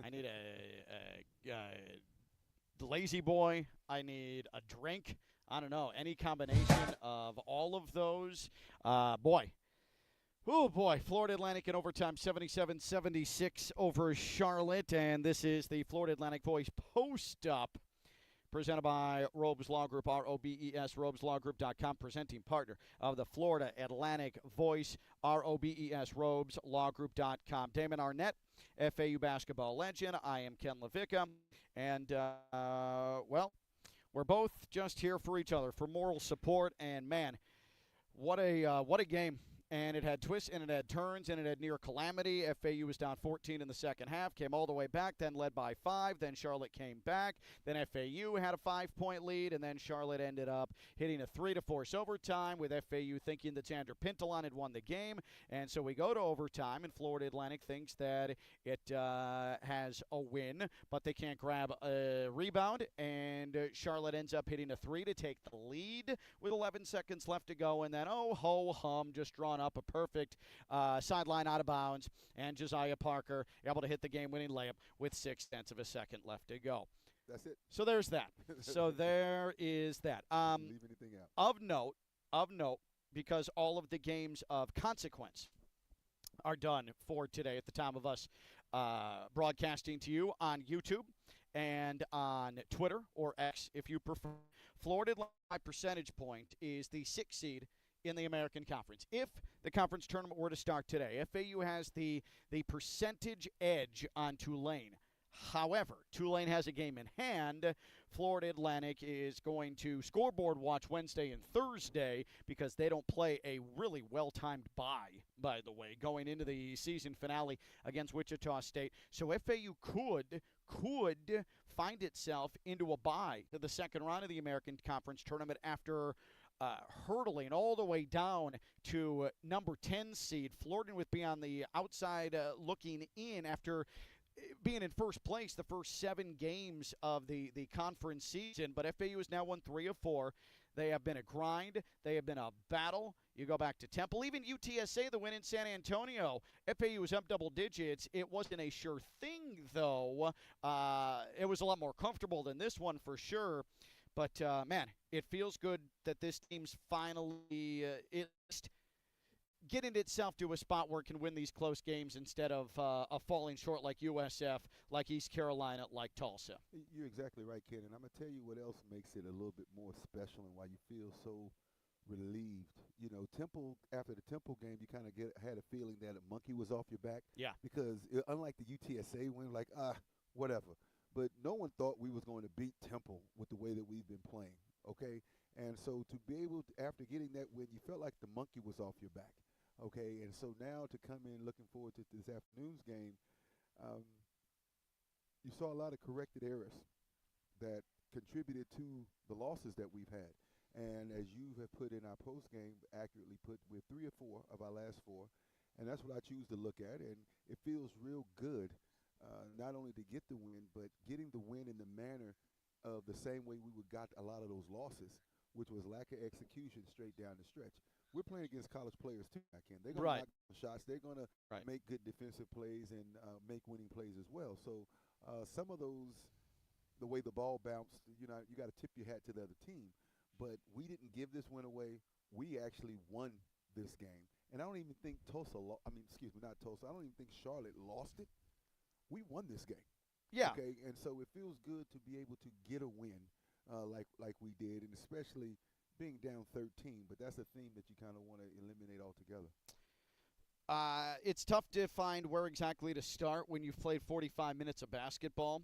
I need the lazy boy. I need a drink. I don't know. Any combination of all of those. Boy. Oh, boy. Florida Atlantic in overtime, 77-76 over Charlotte. And this is the Florida Atlantic Voice post-up presented by Robes Law Group, ROBES, robeslawgroup.com, presenting partner of the Florida Atlantic Voice, ROBES, robeslawgroup.com. Damon Arnette, FAU basketball legend. I am Ken LaVicka. And, well, we're both just here for each other, for moral support. And, man, what a game. And it had twists, and it had turns, and it had near calamity. FAU was down 14 in the second half, came all the way back, then led by 5. Then Charlotte came back. Then FAU had a 5-point lead, and then Charlotte ended up hitting a 3 to force overtime with FAU thinking that Xander Pintalon had won the game. And so we go to overtime, and Florida Atlantic thinks that it has a win, but they can't grab a rebound. And Charlotte ends up hitting a 3 to take the lead with 11 seconds left to go. And then, oh, ho-hum, just drawn up a perfect sideline out of bounds, and Josiah Parker able to hit the game-winning layup with 0.6 of a second left to go. That's it. So there's that. So there is that. Leave anything out. Of note, because all of the games of consequence are done for today at the time of us broadcasting to you on YouTube and on Twitter or X if you prefer. Florida by percentage point is the 6th seed in the American Conference. If the conference tournament were to start today, FAU has the percentage edge on Tulane. However, Tulane has a game in hand. Florida Atlantic is going to scoreboard watch Wednesday and Thursday because they don't play a really well-timed bye, by the way, going into the season finale against Wichita State. So FAU could find itself into a bye to the second round of the American Conference tournament after hurtling all the way down to number 10 seed, flirting with being on the outside looking in after being in first place the first 7 games of the conference season. But FAU has now won 3 of 4. They have been a grind. They have been a battle. You go back to Temple. Even UTSA, the win in San Antonio, FAU was up double digits. It wasn't a sure thing, though. It was a lot more comfortable than this one for sure. But, man, it feels good that this team's finally getting itself to a spot where it can win these close games instead of falling short like USF, like East Carolina, like Tulsa. You're exactly right, Ken. And I'm going to tell you what else makes it a little bit more special and why you feel so relieved. You know, Temple, after the Temple game, you kind of had a feeling that a monkey was off your back. Yeah. Because unlike the UTSA win, like, whatever. But no one thought we was going to beat Temple with the way that we've been playing, okay? And so to be able to, after getting that win, you felt like the monkey was off your back, okay? And so now to come in looking forward to this afternoon's game, you saw a lot of corrected errors that contributed to the losses that we've had. And as you have put in our post game, accurately put, we're 3 or 4 of our last 4. And that's what I choose to look at. And it feels real good. Not only to get the win, but getting the win in the manner of the same way we got a lot of those losses, which was lack of execution straight down the stretch. We're playing against college players too, Ken. They're going to knock down shots. They're going to make good defensive plays and make winning plays as well. So some of those, the way the ball bounced, you know, you got to tip your hat to the other team. But we didn't give this win away. We actually won this game. And I don't even think not Tulsa. I don't even think Charlotte lost it. We won this game. Yeah. Okay, and so it feels good to be able to get a win like we did, and especially being down 13. But that's a theme that you kind of want to eliminate altogether. It's tough to find where exactly to start when you've played 45 minutes of basketball.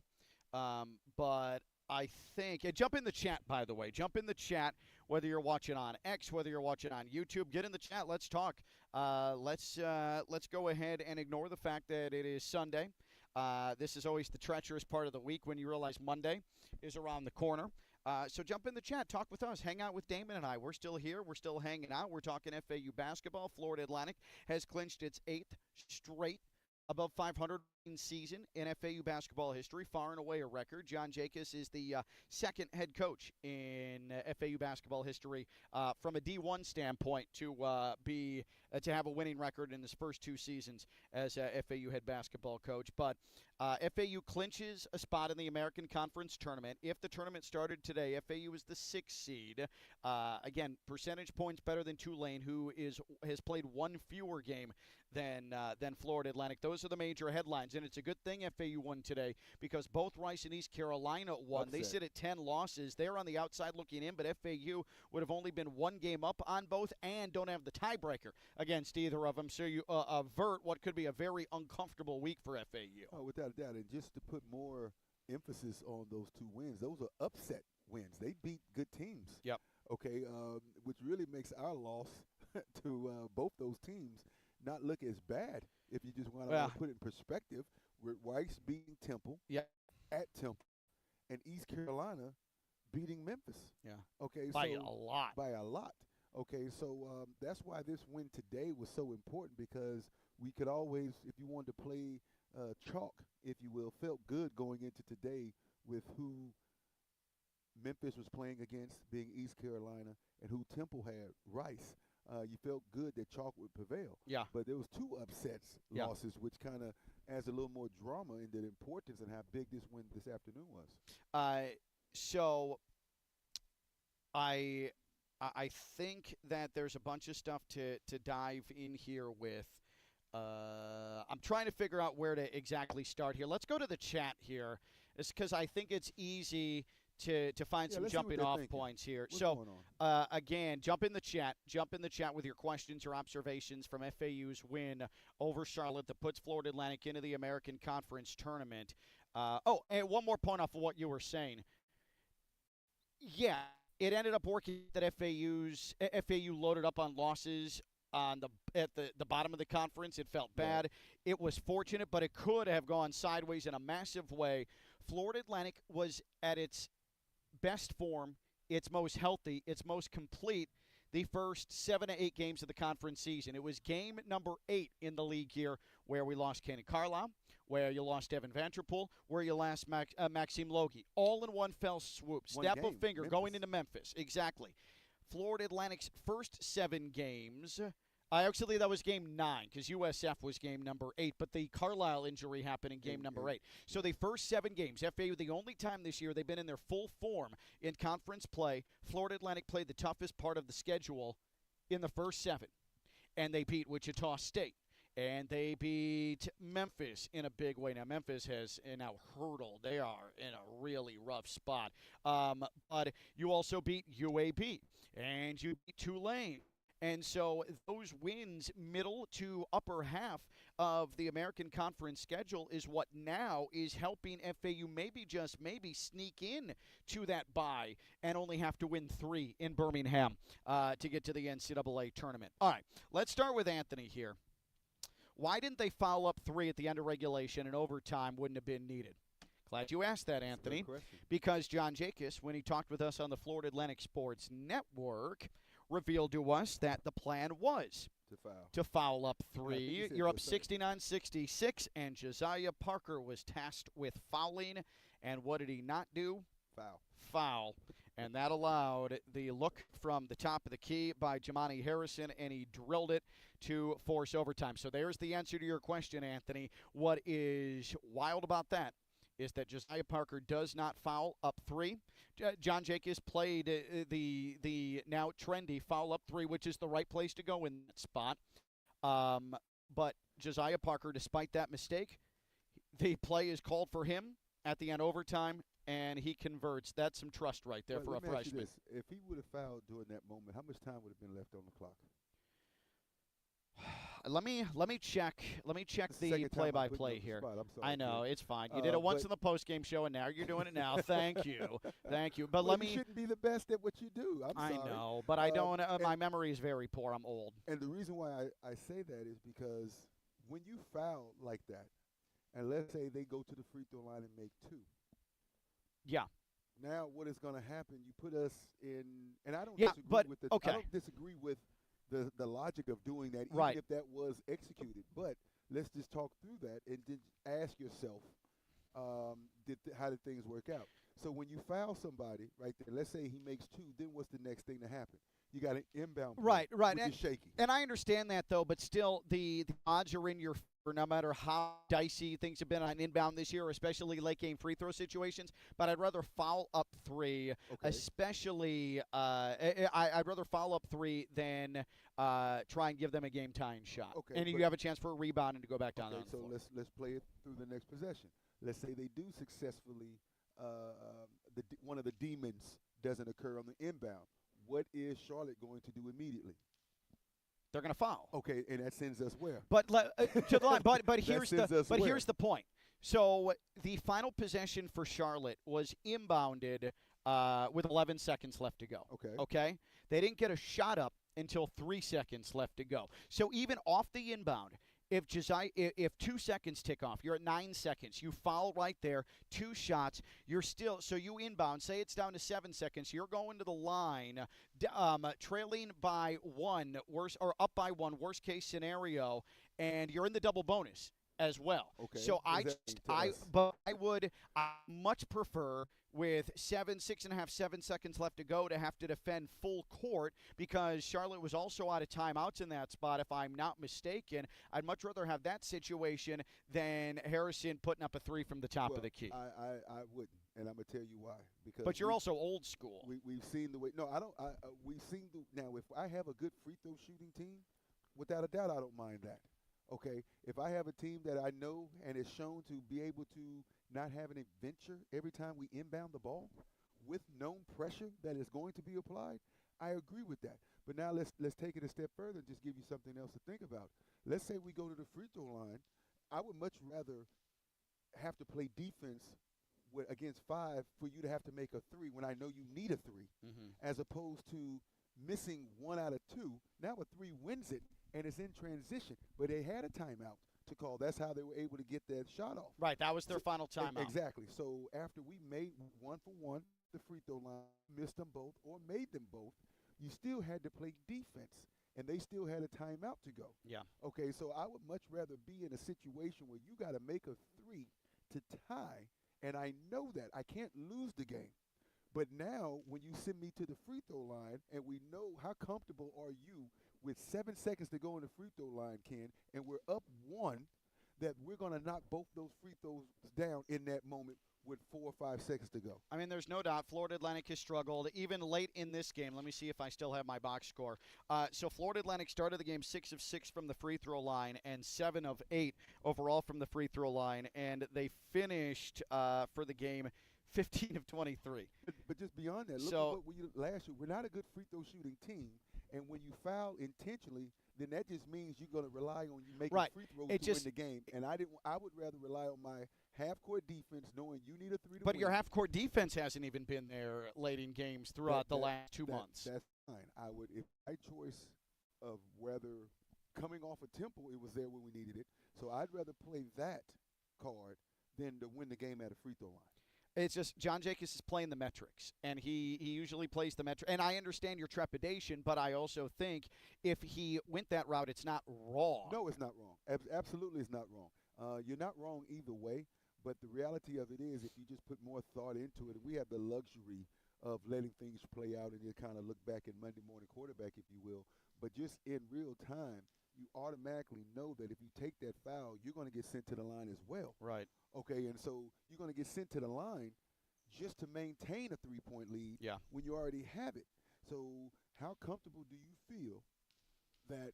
But I think jump in the chat, by the way. Jump in the chat, whether you're watching on X, whether you're watching on YouTube. Get in the chat. Let's talk. Let's go ahead and ignore the fact that it is Sunday. This is always the treacherous part of the week when you realize Monday is around the corner. So jump in the chat. Talk with us. Hang out with Damon and I. We're still here. We're still hanging out. We're talking FAU basketball. Florida Atlantic has clinched its 8th straight above 500 season in FAU basketball history, far and away a record. John Jacobs is the second head coach in FAU basketball history from a D1 standpoint to have a winning record in his first 2 seasons as a FAU head basketball coach. But FAU clinches a spot in the American Conference tournament. If the tournament started today, FAU is the 6th seed. Again, percentage points better than Tulane, who has played 1 fewer game than Florida Atlantic. Those are the major headlines, and it's a good thing FAU won today because both Rice and East Carolina won. Upset. They sit at 10 losses. They're on the outside looking in, but FAU would have only been 1 game up on both and don't have the tiebreaker against either of them, so you avert what could be a very uncomfortable week for FAU. Oh, without a doubt, and just to put more emphasis on those 2 wins, those are upset wins. They beat good teams. Yep. Okay, which really makes our loss to both those teams not look as bad if you just want to put it in perspective. With Rice beating Temple at Temple and East Carolina beating Memphis. Yeah. Okay. By a lot. By a lot. Okay, so that's why this win today was so important because we could always, if you wanted to play chalk, if you will, felt good going into today with who Memphis was playing against, being East Carolina, and who Temple had, Rice. You felt good that chalk would prevail. Yeah. But there was 2 upsets, losses, which kind of adds a little more drama in the importance and how big this win this afternoon was. So I think that there's a bunch of stuff to dive in here with. I'm trying to figure out where to exactly start here. Let's go to the chat here. It's because I think it's easy to find some jumping off points here. What's so going on? again, jump in the chat with your questions or observations from FAU's win over Charlotte that puts Florida Atlantic into the American Conference tournament. And one more point off of what you were saying. Yeah, it ended up working that FAU loaded up on losses at the bottom of the conference. It felt bad. It was fortunate, but it could have gone sideways in a massive way. Florida Atlantic was at its best form, its most healthy, its most complete the first 7 to 8 games of the conference season. It was game number 8 in the league here where we lost Kanan Carlisle, where you lost Evan Vanterpool, where you lost Maxime Logie. All in one fell swoop. Snap of finger going into Memphis. Exactly. Florida Atlantic's first 7 games. Actually, that was game 9 because USF was game number 8, but the Carlisle injury happened in game number 8. So the first 7 games, FAU, the only time this year they've been in their full form in conference play. Florida Atlantic played the toughest part of the schedule in the first 7, and they beat Wichita State. And they beat Memphis in a big way. Now, Memphis has now hurdled. They are in a really rough spot. But you also beat UAB, and you beat Tulane. And so those wins, middle to upper half of the American Conference schedule, is what now is helping FAU maybe sneak in to that bye and only have to win 3 in Birmingham to get to the NCAA tournament. All right, let's start with Anthony here. Why didn't they foul up 3 at the end of regulation and overtime wouldn't have been needed? Glad you asked that, Anthony. Because John Jacobs, when he talked with us on the Florida Atlantic Sports Network, revealed to us that the plan was to foul up 3. You're up 69-66, and Josiah Parker was tasked with fouling. And what did he not do? Foul. And that allowed the look from the top of the key by Jamani Harrison, and he drilled it to force overtime. So there's the answer to your question, Anthony. What is wild about that is that Josiah Parker does not foul up 3. John Jacobs played the now trendy foul up 3, which is the right place to go in that spot. But Josiah Parker, despite that mistake, the play is called for him at the end overtime, and he converts. That's some trust right there for a freshman. If he would have fouled during that moment, how much time would have been left on the clock? Let me check. Let me check the play-by-play here. I know, it's fine. You did it once in the post-game show, and now you're doing it now. Thank you. But you shouldn't be the best at what you do. I'm sorry. I know, but I don't. My memory is very poor. I'm old. And the reason why I say that is because when you foul like that, and let's say they go to the free throw line and make 2. Yeah. Now what is going to happen? You put us in, and I don't disagree with the. Okay. I don't disagree with the logic of doing that, even Right. if that was executed. But let's just talk through that and then ask yourself, how did things work out? So when you foul somebody right there, let's say he makes two, then what's the next thing to happen? You got an inbound play, Right. which is shaky. And I understand that, though, but still, the odds are in your favor no matter how dicey things have been on inbound this year, especially late game free throw situations. But I'd rather foul up three, Okay. especially I'd rather foul up three than try and give them a game tying shot. Okay, And you have a chance for a rebound and to go back down Okay, on the so floor. let's play it through the next possession. Let's say they do successfully, one of the demons doesn't occur on the inbound. What is Charlotte going to do immediately? They're going to foul. Okay, and that sends us where? But to the line. But here's where? here's the point. So the final possession for Charlotte was inbounded with 11 seconds left to go. Okay. Okay. They didn't get a shot up until 3 seconds left to go. So even off the inbound, if 2 seconds tick off, you're at 9 seconds. You foul right there, 2 shots. You're still so you inbound. Say it's down to 7 seconds. You're going to the line, trailing by one, or up by one, worst case scenario, and you're in the double bonus as well. Okay. So But I much prefer with 7 seconds left to go to have to defend full court because Charlotte was also out of timeouts in that spot, if I'm not mistaken. I'd much rather have that situation than Harrison putting up a three from the top of the key. I wouldn't, and I'm gonna tell you why. Because But you're also old school. We've seen the way. No, I don't. We've seen now. If I have a good free throw shooting team, without a doubt, I don't mind that. Okay, if I have a team that I know and is shown to be able to not have an adventure every time we inbound the ball with known pressure that is going to be applied, I agree with that. But now let's take it a step further and just give you something else to think about. Let's say we go to the free throw line. I would much rather have to play defense against 5 for you to have to make a 3 when I know you need a 3, as opposed to missing 1 out of 2. Now a 3 wins it, and it's in transition. But they had a timeout to call. That's how they were able to get that shot off. Right, that was their final timeout. Exactly. So after we made 1 for 1, the free throw line, missed them both or made them both, you still had to play defense, and they still had a timeout to go. Yeah. Okay, so I would much rather be in a situation where you got to make a 3 to tie, and I know that. I can't lose the game. But now when you send me to the free throw line and we know how comfortable are you with 7 seconds to go in the free throw line, Ken, and we're up 1, that we're going to knock both those free throws down in that moment with 4 or 5 seconds to go. I mean, there's no doubt Florida Atlantic has struggled even late in this game. Let me see if I still have my box score. So Florida Atlantic started the game 6 of 6 from the free throw line and 7 of 8 overall from the free throw line, and they finished for the game 15 of 23. But just beyond that, look at what we did last year. We're not a good free throw shooting team, and when you foul intentionally, then that just means you're going to rely on you making free throws to win the game. And I would rather rely on my half-court defense, knowing you need a 3 to But win. your half-court defense hasn't even been there late in games throughout the last 2 months. That's fine. I would, if my choice of whether coming off a tempo, it was there when we needed it. So I'd rather play that card than to win the game at a free throw line. It's just John Jacobs is playing the metrics, and he usually plays the metric. And I understand your trepidation, but I also think if he went that route, it's not wrong. No, it's not wrong. Absolutely, it's not wrong. You're not wrong either way, but the reality of it is if you just put more thought into it, and we have the luxury of letting things play out and just kind of look back at Monday morning quarterback, if you will, but just in real time, you automatically know that if you take that foul, you're going to get sent to the line as well. Right. Okay, and so you're going to get sent to the line just to maintain a 3-point lead when you already have it. So how comfortable do you feel that,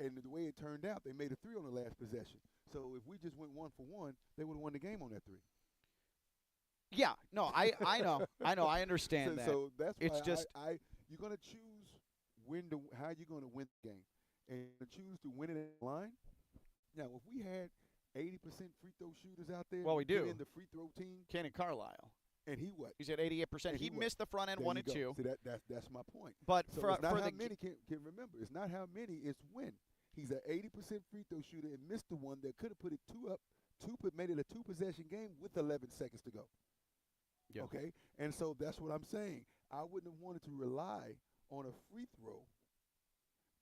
and the way it turned out, they made a 3 on the last possession. So if we just went 1 for 1, they would have won the game on that 3. Yeah, no, I know, I understand that. So that's why it's just you're going to choose how you're going to win the game. And choose to win it at the line. Now, if we had 80% free throw shooters out there, well, we do in the free throw team, Cannon Carlisle, and he what? He's at 88%. He missed the front end there 1 and 2. See, that's my point. But so for it's not for how the many can remember. It's not how many. It's when. He's an 80% free throw shooter and missed the one that could have put it 2 up, made it a 2-possession game with 11 seconds to go. Yeah. Okay, and so that's what I'm saying. I wouldn't have wanted to rely on a free throw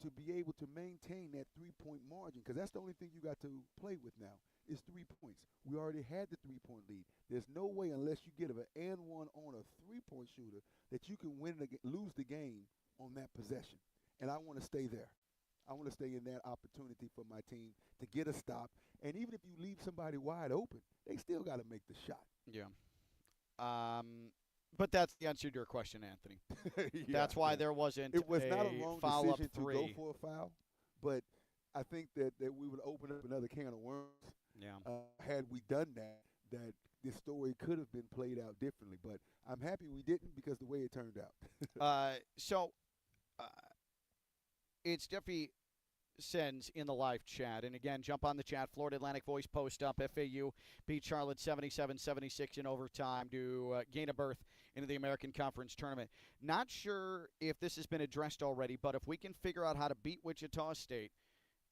to be able to maintain that 3-point margin, because that's the only thing you got to play with now is 3 points. We already had the 3-point lead. There's no way, unless you get an and one on a 3-point shooter, that you can lose the game on that possession. And I want to stay there. I want to stay in that opportunity for my team to get a stop. And even if you leave somebody wide open, they still got to make the shot. Yeah. But that's the answer to your question, Anthony. That's why there wasn't It was not a wrong decision three. to go for a foul, but I think that we would open up another can of worms. Yeah. Had we done that this story could have been played out differently. But I'm happy we didn't, because the way it turned out. It's Jeffy sends in the live chat. And again, jump on the chat. Florida Atlantic Voice post up. FAU beat Charlotte 77-76 in overtime to gain a berth into the American Conference Tournament. Not sure if this has been addressed already, but if we can figure out how to beat Wichita State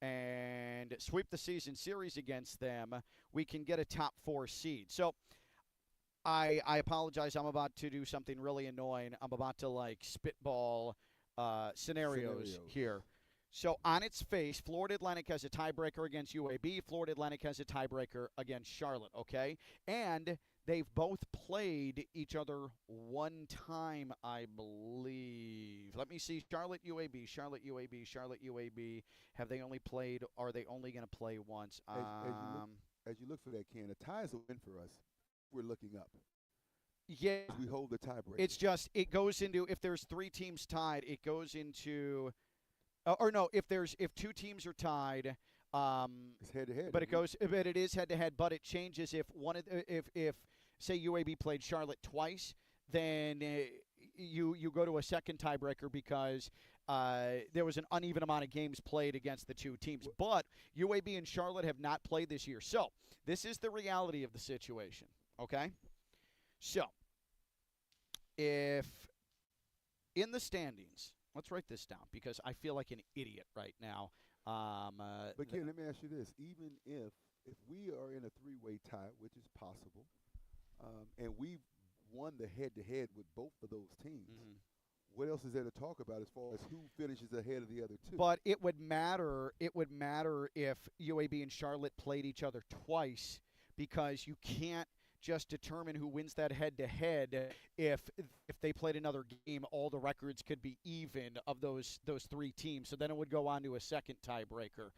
and sweep the season series against them, we can get a top 4 seed. So I apologize. I'm about to do something really annoying. I'm about to spitball scenarios here. So on its face, Florida Atlantic has a tiebreaker against UAB. Florida Atlantic has a tiebreaker against Charlotte, okay? And they've both played each other one time, I believe. Let me see. Charlotte, UAB, Charlotte, UAB, Charlotte, UAB. Have they only played? Are they only going to play once? As you look for that, Ken, a tie is a win for us. We're looking up. Yeah. We hold the tiebreaker. It's just, it goes into, if there's 3 teams tied, it goes into, if 2 teams are tied, it's head-to-head. But it is head-to-head, but it changes if if say UAB played Charlotte twice, then you go to a second tiebreaker because there was an uneven amount of games played against the 2 teams. But UAB and Charlotte have not played this year. So this is the reality of the situation, okay? So if in the standings, let's write this down because I feel like an idiot right now. But Ken, let me ask you this: even if we are in a 3-way tie, which is possible, and we've won the head-to-head with both of those teams, what else is there to talk about as far as who finishes ahead of the other 2? But it would matter. It would matter if UAB and Charlotte played each other twice, because you can't just determine who wins that head-to-head. If they played another game, all the records could be even of those 3 teams. So then it would go on to a second tiebreaker,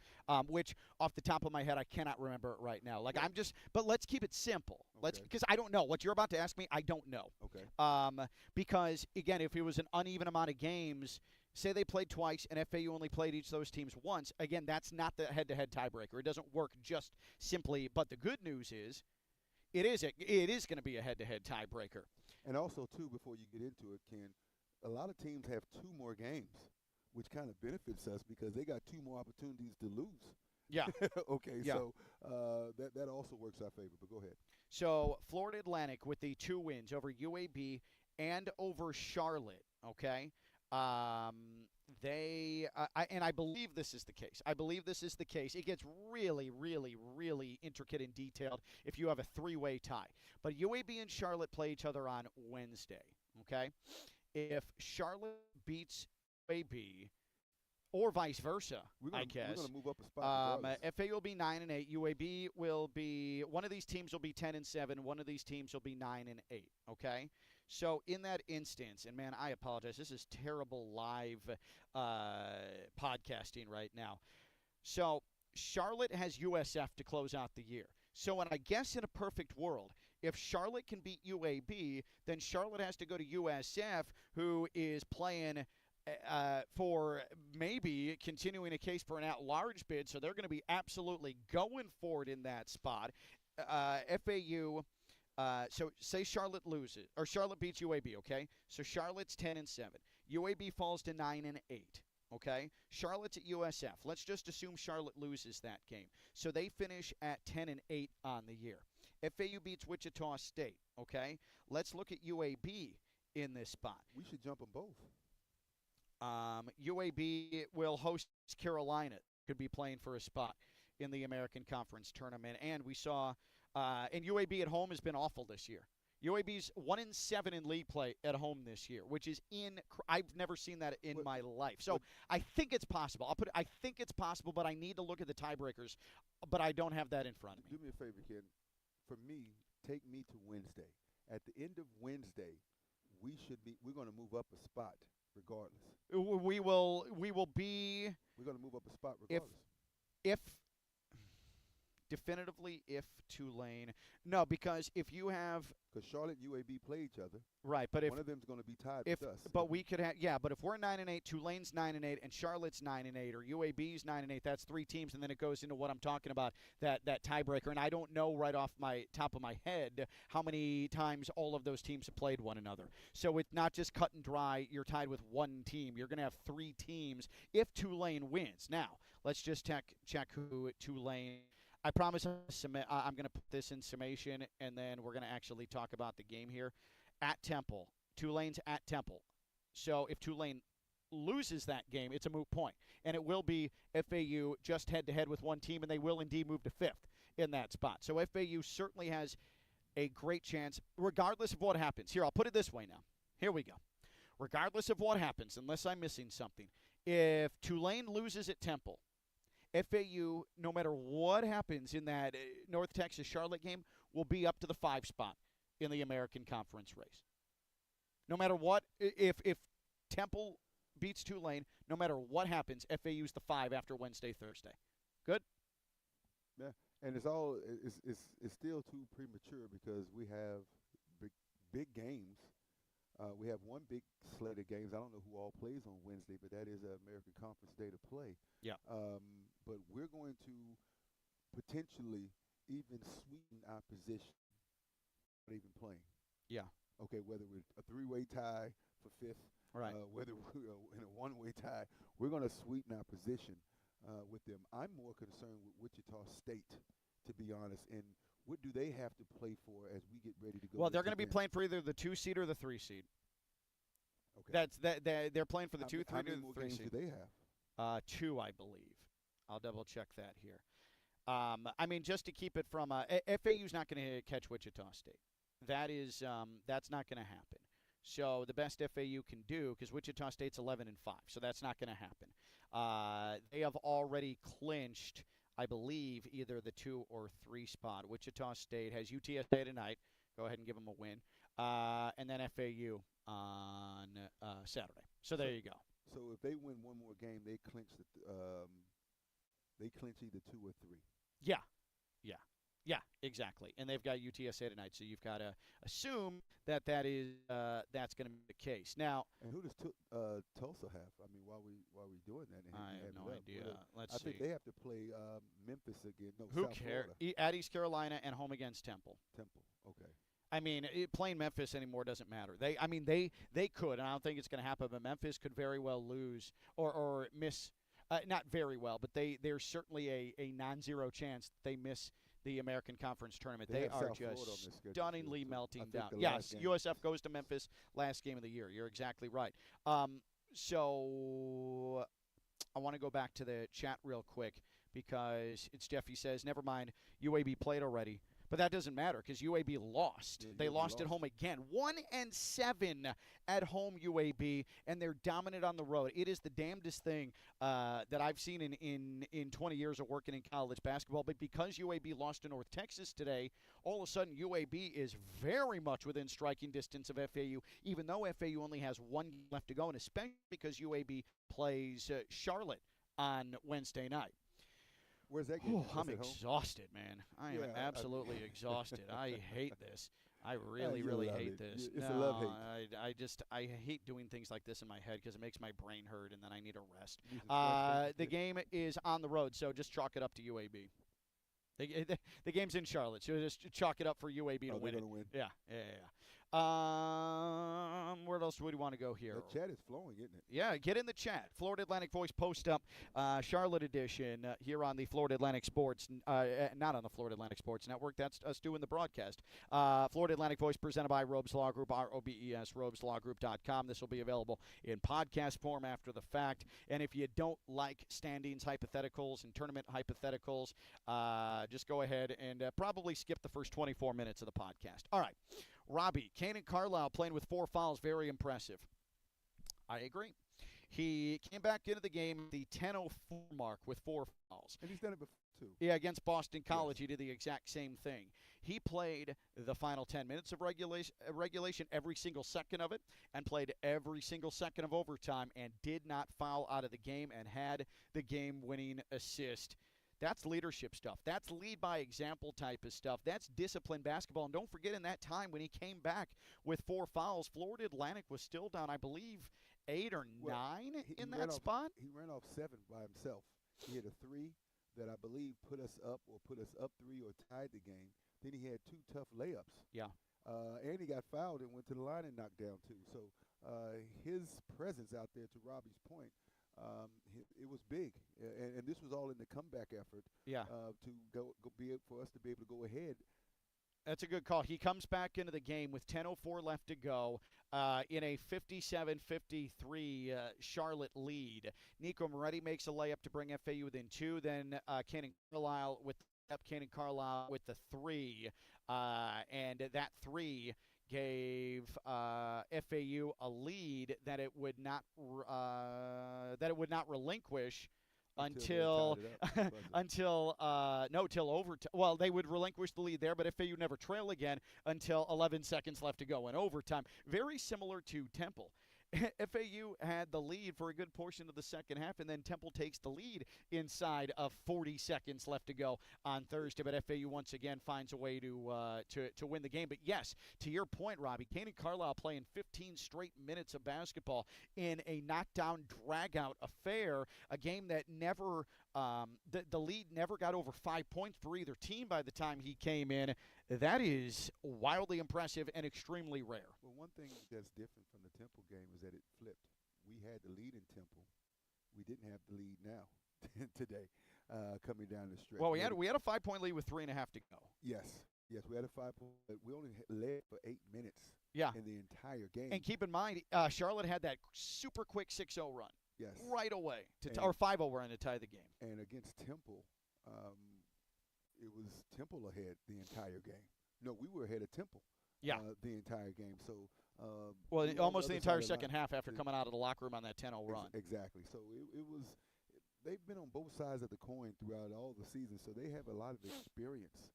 which off the top of my head I cannot remember it right now. But let's keep it simple. Okay. Because I don't know what you're about to ask me. I don't know. Okay. Because again, if it was an uneven amount of games, say they played twice and FAU only played each of those teams once, again, that's not the head-to-head tiebreaker. It doesn't work just simply. But the good news is, it is going to be a head-to-head tiebreaker. And also, too, before you get into it, Ken, a lot of teams have 2 more games, which kind of benefits us because they got 2 more opportunities to lose. Yeah. Okay, yeah. So that also works our favor, but go ahead. So Florida Atlantic with the 2 wins over UAB and over Charlotte, okay? I believe this is the case. It gets really, really, really intricate and detailed if you have a 3-way tie. But UAB and Charlotte play each other on Wednesday, okay? If Charlotte beats UAB, or vice versa, I guess. We're going to move up a spot. FA will be 9-8. UAB will be, one of these teams will be 10-7. One of these teams will be 9-8, okay? So in that instance, and man, I apologize. This is terrible live podcasting right now. So Charlotte has USF to close out the year. So, and I guess in a perfect world, if Charlotte can beat UAB, then Charlotte has to go to USF, who is playing for maybe continuing a case for an at-large bid. So they're going to be absolutely going for it in that spot. FAU. So say Charlotte loses, or Charlotte beats UAB, okay? So Charlotte's 10-7. UAB falls to 9-8, okay? Charlotte's at USF. Let's just assume Charlotte loses that game. So they finish at 10-8 on the year. FAU beats Wichita State, okay? Let's look at UAB in this spot. We should jump them both. UAB will host Carolina. Could be playing for a spot in the American Conference Tournament. And we saw and UAB at home has been awful this year. UAB's 1-7 in league play at home this year, which is I've never seen that in my life. So I think it's possible. I think it's possible, but I need to look at the tiebreakers. But I don't have that in front of me. Do me a favor, Ken. For me, take me to Wednesday. At the end of Wednesday, we're going to move up a spot regardless. We will be. We're going to move up a spot regardless. If definitively, if Tulane. No, because if you have. Because Charlotte and UAB play each other. Right, but if one of them's going to be tied with us. But we could have, but if we're 9-8, Tulane's 9-8, and Charlotte's 9-8, or UAB's 9-8, that's 3 teams, and then it goes into what I'm talking about, that tiebreaker. And I don't know right off my top of my head how many times all of those teams have played one another. So it's not just cut and dry. You're tied with one team. You're going to have 3 teams if Tulane wins. Now, let's just check who Tulane. I promise I'm going to put this in summation, and then we're going to actually talk about the game here. At Temple. Tulane's at Temple. So if Tulane loses that game, it's a moot point. And it will be FAU just head-to-head with one team, and they will indeed move to 5th in that spot. So FAU certainly has a great chance, regardless of what happens. Here, I'll put it this way now. Here we go. Regardless of what happens, unless I'm missing something, if Tulane loses at Temple, FAU, no matter what happens in that North Texas-Charlotte game, will be up to the 5 spot in the American Conference race. No matter what, if Temple beats Tulane, no matter what happens, FAU's the 5 after Wednesday, Thursday. Good? Yeah, and it's still too premature because we have big games. We have one big slate of games. I don't know who all plays on Wednesday, but that is an American Conference day to play. Yeah. But we're going to potentially even sweeten our position, not even playing. Yeah. Okay, whether we're a 3-way tie for 5th, right. Whether we're in a 1-way tie, we're going to sweeten our position with them. I'm more concerned with Wichita State, to be honest, and what do they have to play for as we get ready to go? Well, they're going to be playing for either the 2 seed or the 3 seed. Okay. They're playing for the 2, 3, how many or more the 3 games seed. do they have? 2, I believe. I'll double check that here. I mean, just to keep it from FAU's not going to catch Wichita State. That's not going to happen. So the best FAU can do, because Wichita State's 11-5, so that's not going to happen. They have already clinched, I believe, either the 2 or 3 spot. Wichita State has UTSA tonight. Go ahead and give them a win. And then FAU on Saturday. So there you go. So if they win one more game, they clinch either 2 or 3. Yeah, exactly. And they've got UTSA tonight, so you've got to assume that's going to be the case. Now, and who does Tulsa have? I mean, while we doing that, I have no idea. Let's see. I think they have to play Memphis again. No, who South cares? Florida. At East Carolina and home against Temple. Okay. I mean, playing Memphis anymore doesn't matter. They could, and I don't think it's going to happen, but Memphis could very well lose or miss. Not very well, but there's certainly a non-zero chance they miss the American Conference tournament. They are just stunningly melting down. Yes, USF goes to Memphis last game of the year. You're exactly right. So I want to go back to the chat real quick because it's Jeffy says, never mind, UAB played already. But that doesn't matter because UAB lost. They lost at home again. 1-7 at home, UAB, and they're dominant on the road. It is the damnedest thing that I've seen in 20 years of working in college basketball. But because UAB lost to North Texas today, all of a sudden UAB is very much within striking distance of FAU, even though FAU only has 1 game left to go, and especially because UAB plays Charlotte on Wednesday night. Where's that game? I'm exhausted, man. I am absolutely exhausted. I hate this. I really, really hate this. It's a love-hate. I hate doing things like this in my head because it makes my brain hurt, and then I need a rest. The game is on the road, so just chalk it up to UAB. The game's in Charlotte, so just chalk it up for UAB to win it. Win. Yeah. Where else would we want to go here? The chat is flowing, isn't it? Yeah, get in the chat. Florida Atlantic Voice PostUp, Charlotte edition here on the Florida Atlantic Sports, not on the Florida Atlantic Sports Network. That's us doing the broadcast. Florida Atlantic Voice presented by Robes Law Group, ROBES, robeslawgroup.com. This will be available in podcast form after the fact. And if you don't like standings hypotheticals and tournament hypotheticals, just go ahead and probably skip the first 24 minutes of the podcast. All right. Robbie, Kanan Carlisle playing with 4 fouls, very impressive. I agree. He came back into the game at the 10:04 mark with 4 fouls. And he's done it before, too. Yeah, against Boston College, Yes. he did the exact same thing. He played the final 10 minutes of regulation, every single second of it, and played every single second of overtime and did not foul out of the game and had the game-winning assist. That's leadership stuff. That's lead by example type of stuff. That's disciplined basketball. And don't forget, in that time when he came back with 4 fouls, Florida Atlantic was still down, I believe, 8 or 9 in that spot. He ran off 7 by himself. He had a 3 that I believe put us up 3 or tied the game. Then he had 2 tough layups. Yeah. And he got fouled and went to the line and knocked down 2. So his presence out there, to Robbie's point, it was big, and this was all in the comeback effort. Yeah. To for us to be able to go ahead. That's a good call. He comes back into the game with 10:04 left to go in a 57-53 Charlotte lead. Nico Moretti makes a layup to bring FAU within 2. Then Kanan Carlisle with the 3, and that 3 gave FAU a lead that it would not relinquish until overtime. Well, they would relinquish the lead there, but FAU never trail again until 11 seconds left to go in overtime. Very similar to Temple. FAU had the lead for a good portion of the second half, and then Temple takes the lead inside of 40 seconds left to go on Thursday. But FAU once again finds a way to win the game. But yes, to your point, Robbie, Kanan Carlisle playing 15 straight minutes of basketball in a knockdown, drag-out affair, a game that never the lead never got over 5 points for either team by the time he came in. That is wildly impressive and extremely rare. Well, one thing that's different from the Temple game is that it flipped. We had the lead in Temple. We didn't have the lead now today coming down the stretch. Well, we had a 5-point lead with 3.5 to go. Yes, we had a 5-point. We only led for 8 minutes. Yeah. In the entire game. And keep in mind, Charlotte had that super quick 6-0 run. Yes. Right away or 5-0 run to tie the game. And against Temple, it was Temple ahead the entire game. No, we were ahead of Temple. Yeah. The entire game. So. Almost the entire second half after coming out of the locker room on that 10-0 run. Exactly. So it was. They've been on both sides of the coin throughout all the season, so they have a lot of experience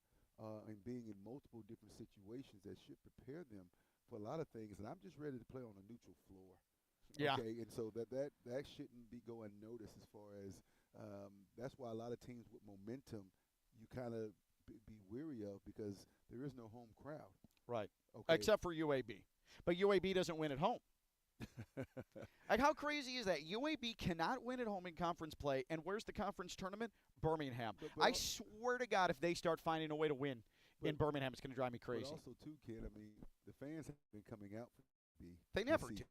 in being in multiple different situations that should prepare them for a lot of things. And I'm just ready to play on a neutral floor. Yeah. Okay, and so that shouldn't be going noticed as far as that's why a lot of teams with momentum you kind of be weary of because there is no home crowd. Right. Okay. Except for UAB. But UAB doesn't win at home. Like, how crazy is that? UAB cannot win at home in conference play, and where's the conference tournament? Birmingham. I swear to God, if they start finding a way to win in Birmingham, it's going to drive me crazy. But also, too, kid, I mean, the fans have been coming out for UAB. They never do.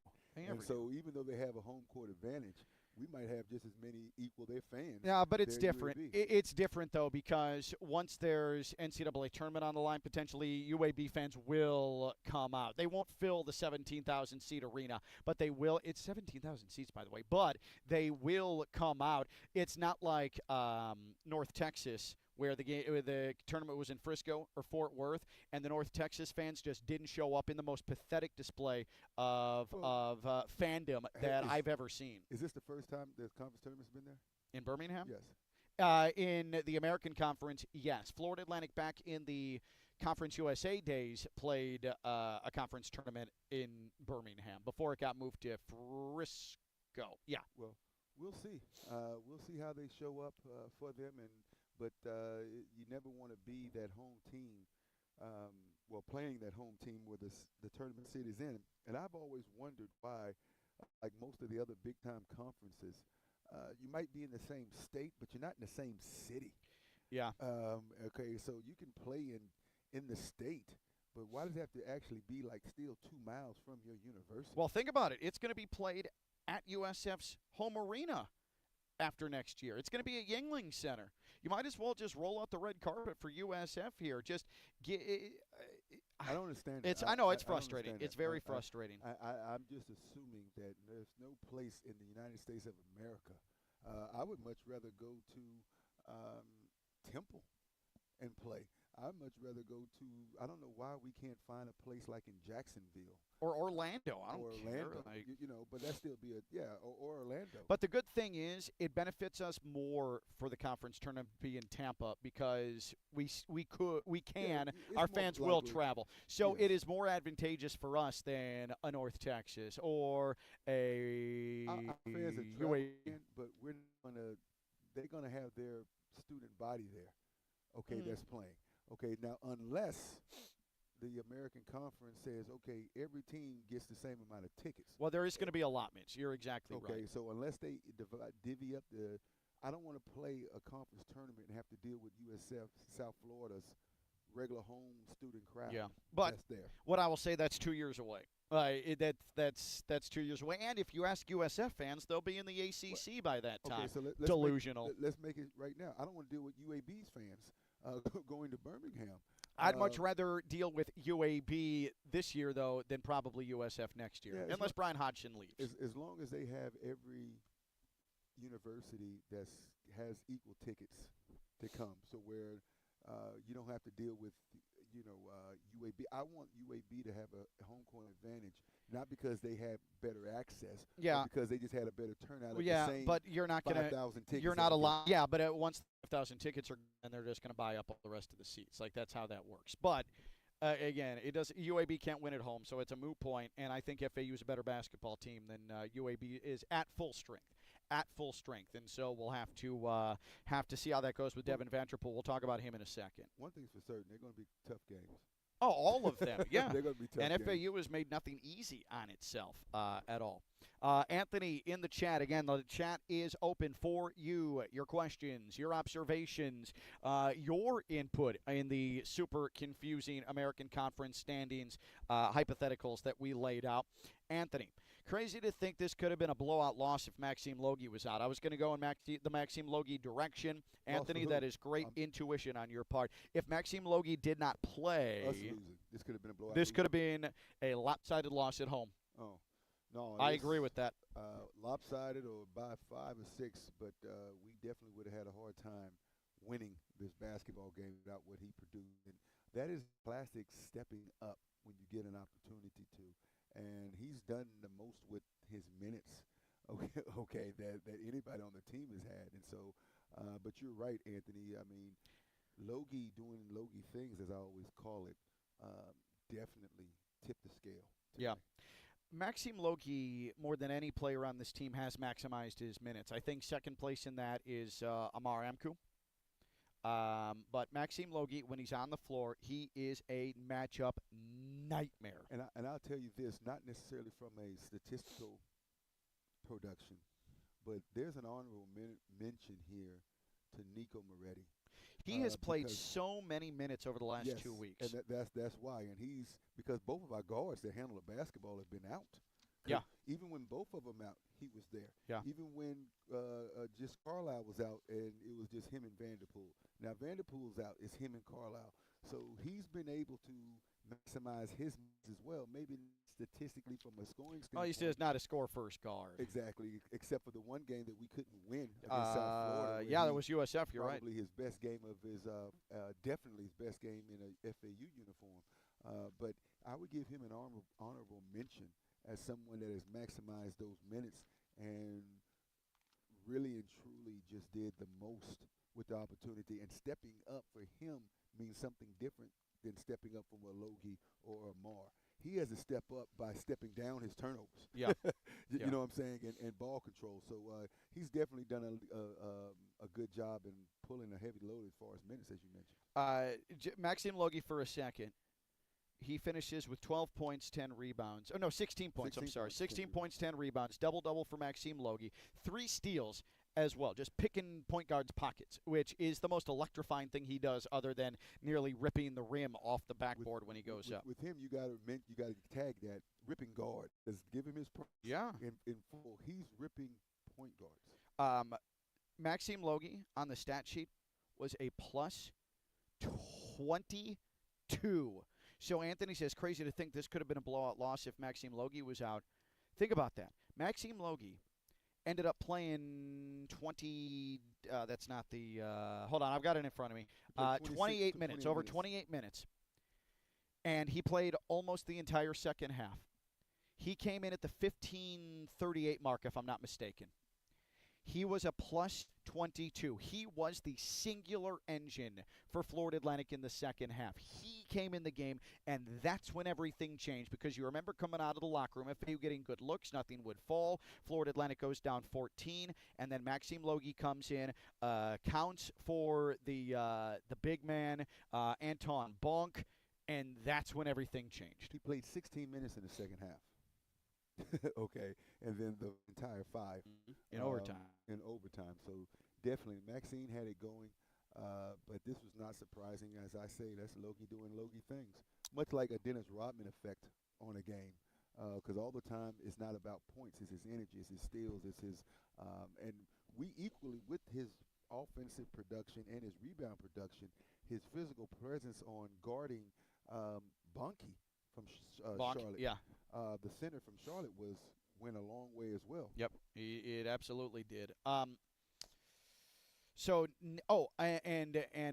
So even though they have a home court advantage, we might have just as many equal their fans. Yeah, but it's different. UAB. It's different, though, because once there's NCAA tournament on the line, potentially UAB fans will come out. They won't fill the 17,000-seat arena, but they will. It's 17,000 seats, by the way, but they will come out. It's not like North Texas, where the tournament was in Frisco or Fort Worth, and the North Texas fans just didn't show up in the most pathetic display of fandom that I've ever seen. Is this the first time the conference tournament's been there? In Birmingham? Yes. In the American Conference, yes. Florida Atlantic back in the Conference USA days played a conference tournament in Birmingham before it got moved to Frisco. Yeah. Well, we'll see. We'll see how they show up for them But you never want to be that home team, playing that home team where the tournament city's in. And I've always wondered why, like most of the other big-time conferences, you might be in the same state, but you're not in the same city. Yeah. Okay, so you can play in the state, but why does it have to actually be like still 2 miles from your university? Well, think about it. It's going to be played at USF's home arena after next year. It's going to be at Yuengling Center. You might as well just roll out the red carpet for USF here. Just get. I don't understand that. I know it's frustrating. It's very frustrating. I'm just assuming that there's no place in the United States of America. I would much rather go to Temple and play. I'd much rather go to. I don't know why we can't find a place like in Jacksonville Or Orlando. I or don't Orlando. care. Like, But that still be or Orlando. but the good thing is, it benefits us more for the conference tournament to be in Tampa because we can, It's our more fans will likely. travel. So Yes. it is more advantageous for us than a North Texas or a Our fans are UA. traveling, but we're gonna. They're gonna have their student body there. Okay, Mhm. that's playing. Okay, now unless the American Conference says, okay, every team gets the same amount of tickets. Well, there is going to be allotments. You're exactly Okay, right. so unless they divvy up I don't want to play a conference tournament and have to deal with USF South Florida's regular home student crowd. Yeah, but That's there. what I will say, that's 2 years away. That's 2 years away. And if you ask USF fans, they'll be in the ACC by that Okay, time. so Delusional. let's make it right now. I don't want to deal with UAB's fans going to Birmingham. I'd much rather deal with UAB this year, though, than probably USF next year, Yeah, unless Brian Hodgson leaves. as long as they have every university has equal tickets to come, so where you don't have to deal with UAB. I want UAB to have a home court advantage, not because they have better access, Yeah. but because they just had a better turnout. Well, Of yeah, the same but you're not going 5,000 to. tickets. You're that not are given. allowed. Yeah, but once the 5,000 tickets are, and they're just going to buy up all the rest of the seats. Like that's how that works. But again, it does. UAB can't win at home, so it's a moot point. And I think FAU is a better basketball team than UAB is at full strength. At full strength, and so we'll have to see how that goes with Devin Vanderpool. We'll talk about him in a second. One thing's for certain: they're going to be tough games. Oh, all of them, yeah. They're going to be tough And games. FAU has made nothing easy on itself at all. Anthony in the chat. Again, the chat is open for you. Your questions, your observations, your input in the super confusing American Conference standings hypotheticals that we laid out. Anthony, crazy to think this could have been a blowout loss if Maxime Logie was out. I was going to go in the Maxime Logie direction. Anthony, that is great intuition on your part. If Maxime Logie did not play, Us losing. This could have been a blowout. this could have been a lopsided loss at home. Oh, no. I agree with that. Lopsided or by 5 or 6, but we definitely would have had a hard time winning this basketball game without what he produced. And that is classic stepping up when you get an opportunity to. And he's done the most with his minutes, okay, that anybody on the team has had. And so, but you're right, Anthony. I mean, Logie doing Logie things, as I always call it, definitely tipped the scale today. Yeah. Maxime Logie, more than any player on this team, has maximized his minutes. I think second place in that is Amar Amku. But Maxime Logie, when he's on the floor, he is a matchup nightmare. And I'll tell you this, not necessarily from a statistical production, but there's an honorable mention here to Nico Moretti. He has played so many minutes over the last 2 weeks. And that's why. And he's because both of our guards that handle the basketball have been out. Yeah. Even when both of them out, he was there. Yeah. Even when just Carlisle was out and it was just him and Vanderpool. Now Vanderpool's out, it's him and Carlisle. So he's been able to maximize his minutes as well. Maybe statistically from a scoring standpoint. All he says not a score first guard. Exactly, except for the one game that we couldn't win against South Florida. Yeah, that was USF. You're right. Probably his best game of his, definitely his best game in a FAU uniform. But I would give him an honorable mention as someone that has maximized those minutes and really and truly just did the most with the opportunity. And stepping up for him means something different than stepping up from a Logie or a Mar. He has to step up by stepping down his turnovers. Yeah. You know what I'm saying? And ball control. So he's definitely done a good job in pulling a heavy load as far as minutes, as you mentioned. Maxime Logie for a second. He finishes with 12 points, 10 rebounds. Oh, no, 16 points. 16 points, 10 rebounds. Double-double for Maxime Logie. 3 steals as well, just picking point guards' pockets, which is the most electrifying thing he does other than nearly ripping the rim off the backboard when he goes up. With him, you got to tag that ripping guard. Just give him his props. Yeah. In full. He's ripping point guards. Maxime Logie on the stat sheet was a plus 22. So Anthony says, crazy to think this could have been a blowout loss if Maxime Logie was out. Think about that. Maxime Logie ended up playing 20. That's not the. Hold on, I've got it in front of me. 28 minutes, over 28 minutes. And he played almost the entire second half. He came in at the 15:38 mark, if I'm not mistaken. He was a plus 22. He was the singular engine for Florida Atlantic in the second half. He came in the game, and that's when everything changed, because you remember coming out of the locker room, FAU getting good looks, nothing would fall. Florida Atlantic goes down 14, and then Maxime Logie comes in, counts for the big man, Anton Bonk, and that's when everything changed. He played 16 minutes in the second half. Okay, and then the entire 5 in overtime. In overtime, so definitely Maxine had it going, but this was not surprising. As I say, that's Logie doing Logie things, much like a Dennis Rodman effect on a game, because all the time it's not about points, it's his energy, it's his steals, it's his, and we equally with his offensive production and his rebound production, his physical presence on guarding Bonke from Charlotte. Yeah. The center from Charlotte went a long way as well. Yep, it absolutely did. And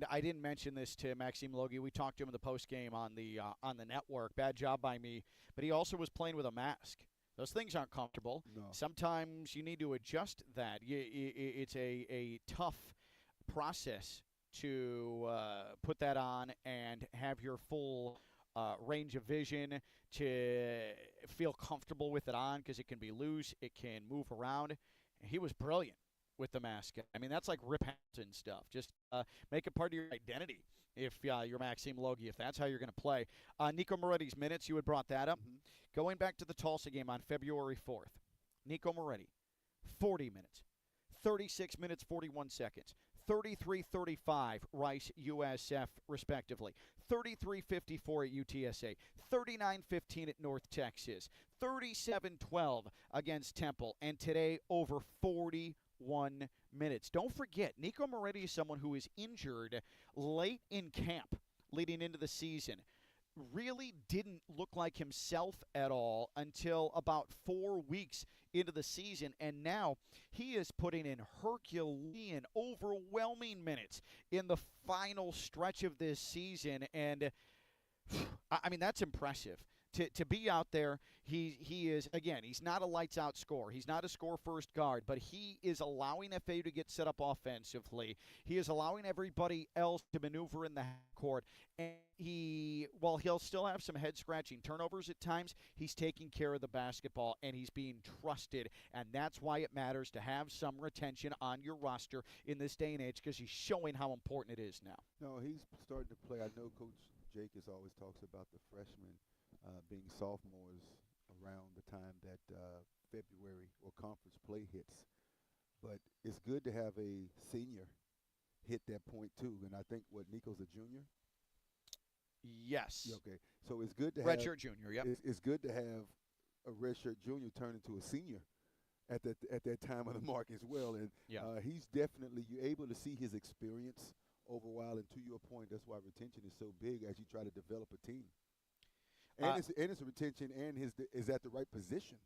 I didn't mention this to Maxime Logie. We talked to him in the post game on the network. Bad job by me. But he also was playing with a mask. Those things aren't comfortable. No. Sometimes you need to adjust that. It's a tough process to put that on and have your full range of vision, to feel comfortable with it on, because it can be loose, it can move around. He was brilliant with the mask. I mean, that's like Rip Hamilton stuff. Just make it part of your identity if you're Maxime Logie, if that's how you're going to play. Nico Moretti's minutes, you had brought that up. Mm-hmm. Going back to the Tulsa game on February 4th, Nico Moretti, 40 minutes, 36 minutes, 41 seconds. 33-35 Rice USF respectively, 33-54 at UTSA, 39-15 at North Texas, 37-12 against Temple, and today over 41 minutes. Don't forget, Nico Moretti is someone who is injured late in camp leading into the season. Really didn't look like himself at all until about 4 weeks into the season, and now he is putting in Herculean, overwhelming minutes in the final stretch of this season, and I mean, that's impressive. To be out there, he is, again, he's not a lights-out scorer. He's not a score-first guard, but he is allowing FAU to get set up offensively. He is allowing everybody else to maneuver in the court. And he'll still have some head-scratching turnovers at times, he's taking care of the basketball, and he's being trusted. And that's why it matters to have some retention on your roster in this day and age, because he's showing how important it is now. No, he's starting to play. I know Coach Jacobs always talks about the freshmen being sophomores around the time that February or conference play hits. But it's good to have a senior hit that point too. And I think, Nico's a junior? Yes. Okay. So it's good to redshirt junior, yep. It's good to have a redshirt junior turn into a senior at that time of the mark as well. And he's definitely, you're able to see his experience over a while. And to your point, that's why retention is so big as you try to develop a team. And it's a retention, and is at the right position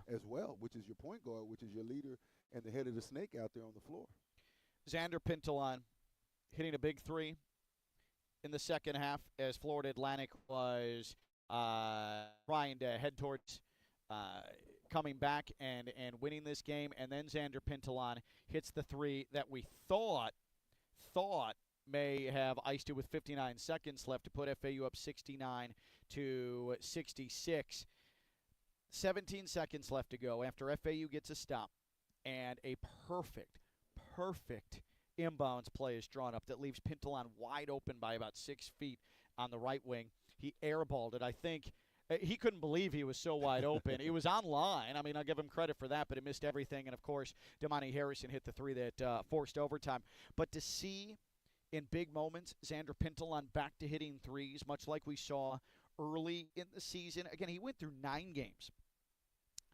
as well, which is your point guard, which is your leader and the head of the snake out there on the floor. Xander Pintelon hitting a big three in the second half as Florida Atlantic was trying to head towards coming back and winning this game. And then Xander Pintelon hits the three that we thought may have iced it with 59 seconds left to put FAU up 69-66. 17 seconds left to go after FAU gets a stop, and a perfect inbounds play is drawn up that leaves Pintelon wide open by about 6 feet on the right wing. He airballed it. I think he couldn't believe he was so wide open. It was on line. I mean, I'll give him credit for that, but it missed everything. And, of course, Damani Harrison hit the three that forced overtime. But to see in big moments Xander Pintelon back to hitting threes, much like we saw early in the season. Again, he went through 9 games.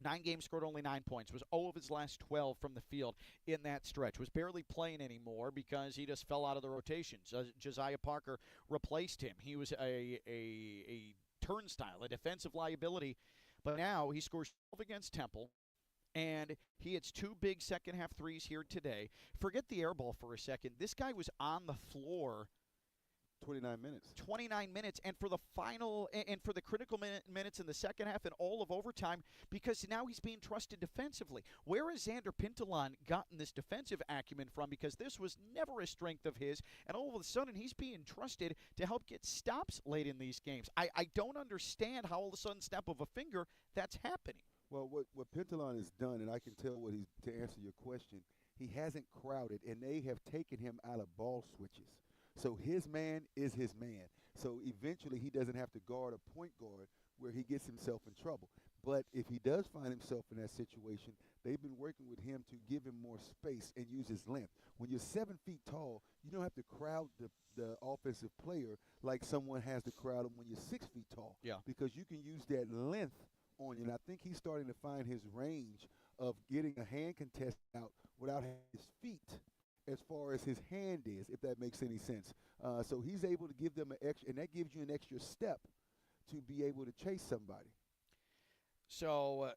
9 games, scored only 9 points. Was 0 of his last 12 from the field in that stretch. Was barely playing anymore because he just fell out of the rotation. Josiah Parker replaced him. He was a turnstile, a defensive liability. But now he scores 12 against Temple, And he hits 2 big second-half threes here today. Forget the air ball for a second. This guy was on the floor 29 minutes. 29 minutes, and for the final and for the critical minutes in the second half and all of overtime, because now he's being trusted defensively. Where has Xander Pintelon gotten this defensive acumen from? Because this was never a strength of his, and all of a sudden he's being trusted to help get stops late in these games. I don't understand how all of a sudden, snap of a finger, that's happening. Well, what Pintelon has done, and I can tell what he's, to answer your question, he hasn't crowded, and they have taken him out of ball switches. So his man is his man. So eventually he doesn't have to guard a point guard where he gets himself in trouble. But if he does find himself in that situation, they've been working with him to give him more space and use his length. When you're 7 feet tall, you don't have to crowd the offensive player like someone has to crowd him when you're 6 feet tall. Yeah. Because you can use that length on you. And I think he's starting to find his range of getting a hand contest out without having his feet as far as his hand is, if that makes any sense. So he's able to give them an extra, and that gives you an extra step to be able to chase somebody. So